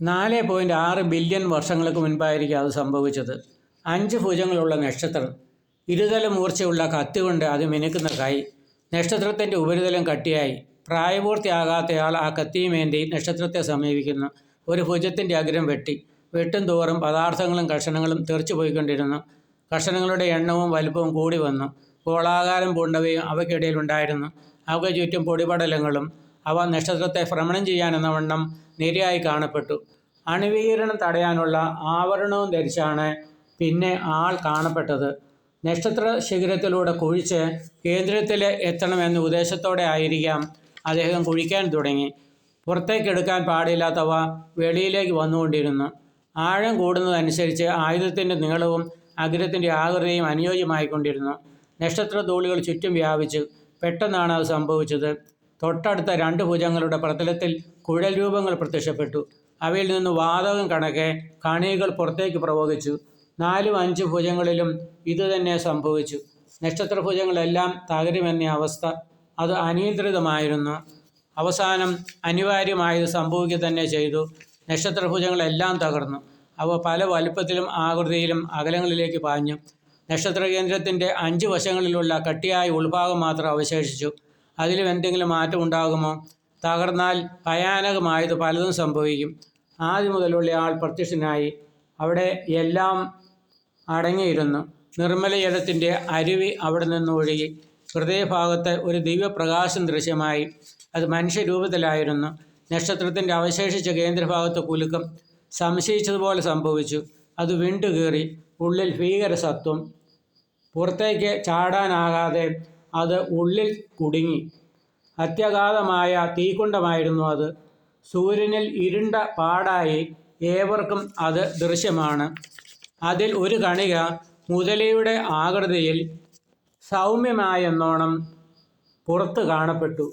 4.6 billion വർഷങ്ങൾക്ക് മുൻപായിരിക്കും അത് സംഭവിച്ചത്. 5 ഭുജങ്ങളുള്ള നക്ഷത്രം, ഇരുതല മൂർച്ചയുള്ള കത്തികൊണ്ട് അത് മിനുക്കുന്ന കൈ, നക്ഷത്രത്തിൻ്റെ ഉപരിതലം കട്ടിയായി. പ്രായപൂർത്തിയാകാത്തയാൾ ആ കത്തിയുമേന്തി നക്ഷത്രത്തെ സമീപിക്കുന്നു. ഒരു ഭുജത്തിൻ്റെ അഗ്രം വെട്ടും തോറും പദാർത്ഥങ്ങളും കഷണങ്ങളും തെറിച്ചു പോയിക്കൊണ്ടിരുന്നു. കഷണങ്ങളുടെ എണ്ണവും വലുപ്പവും കൂടി വന്നു. ഗോളാകാരം പൂണ്ടവയും അവയ്ക്കിടയിലുണ്ടായിരുന്നു. അവയ്ക്ക് ചുറ്റും പൊടിപടലങ്ങളും. അവ നക്ഷത്രത്തെ ഭ്രമണം ചെയ്യാനെന്ന വണ്ണം നിരയായി കാണപ്പെട്ടു. അണുവികിരണം തടയാനുള്ള ആവരണവും ധരിച്ചാണ് പിന്നെ ആൾ കാണപ്പെട്ടത്. നക്ഷത്ര ശിഖരത്തിലൂടെ കുഴിച്ച് കേന്ദ്രത്തിൽ എത്തണമെന്ന ഉദ്ദേശത്തോടെ ആയിരിക്കാം അദ്ദേഹം കുഴിക്കാൻ തുടങ്ങി. പുറത്തേക്കെടുക്കാൻ പാടില്ലാത്തവ വെളിയിലേക്ക് വന്നുകൊണ്ടിരുന്നു. ആഴം കൂടുന്നതനുസരിച്ച് ആയുധത്തിൻ്റെ നീളവും അഗ്രത്തിൻ്റെ ആകൃതിയും അനുയോജ്യമായിക്കൊണ്ടിരുന്നു. നക്ഷത്രധൂളികൾ ചുറ്റും വ്യാപിച്ചു. പെട്ടെന്നാണ് അത് സംഭവിച്ചത്. തൊട്ടടുത്ത 2 ഭുജങ്ങളുടെ പ്രതലത്തിൽ കുഴൽ രൂപങ്ങൾ പ്രത്യക്ഷപ്പെട്ടു. അവയിൽ നിന്ന് വാതകം കണക്കെ കണികകൾ പുറത്തേക്ക് പ്രവഹിച്ചു. 4-5 ഭുജങ്ങളിലും ഇതുതന്നെ സംഭവിച്ചു. നക്ഷത്രഭുജങ്ങളെല്ലാം തകരുമെന്ന അവസ്ഥ. അത് അനിയന്ത്രിതമായിരുന്നു. അവസാനം അനിവാര്യമായത് സംഭവിക്കുക തന്നെ ചെയ്തു. നക്ഷത്രഭുജങ്ങളെല്ലാം തകർന്നു. അവ പല വലുപ്പത്തിലും ആകൃതിയിലും അകലങ്ങളിലേക്ക് പാഞ്ഞു. നക്ഷത്രകേന്ദ്രത്തിൻ്റെ 5 വശങ്ങളിലുള്ള കട്ടിയായ ഉൾഭാഗം മാത്രം അവശേഷിച്ചു. അതിലും എന്തെങ്കിലും മാറ്റം ഉണ്ടാകുമോ? തകർന്നാൽ ഭയാനകമായത് പലതും സംഭവിക്കും. ആദ്യം മുതലുള്ള ആൾ പ്രത്യക്ഷനായി. അവിടെ എല്ലാം അടങ്ങിയിരുന്നു. നിർമ്മല ജലത്തിൻ്റെ അരുവി അവിടെ നിന്ന് ഒഴുകി. ഹൃദയഭാഗത്ത് ഒരു ദിവ്യപ്രകാശം ദൃശ്യമായി. അത് മനുഷ്യരൂപത്തിലായിരുന്നു. നക്ഷത്രത്തിൻ്റെ അവശേഷിച്ച കേന്ദ്രഭാഗത്ത് കുലുക്കം. സംശയിച്ചതുപോലെ സംഭവിച്ചു. അത് വിണ്ടുകീറി. ഉള്ളിൽ ഭീകരസത്വം. പുറത്തേക്ക് ചാടാനാകാതെ അത് ഉള്ളിൽ കുടുങ്ങി. അത്യഗാധമായ തീക്കുണ്ടമായിരുന്നു അത്. സൂര്യനിൽ ഇരുണ്ട പാടായി ഏവർക്കും അത് ദൃശ്യമാണ്. അതിൽ ഒരു കണിക മുതലയുടെ ആകൃതിയിൽ സൗമ്യമായെന്നോണം പുറത്ത് കാണപ്പെട്ടു.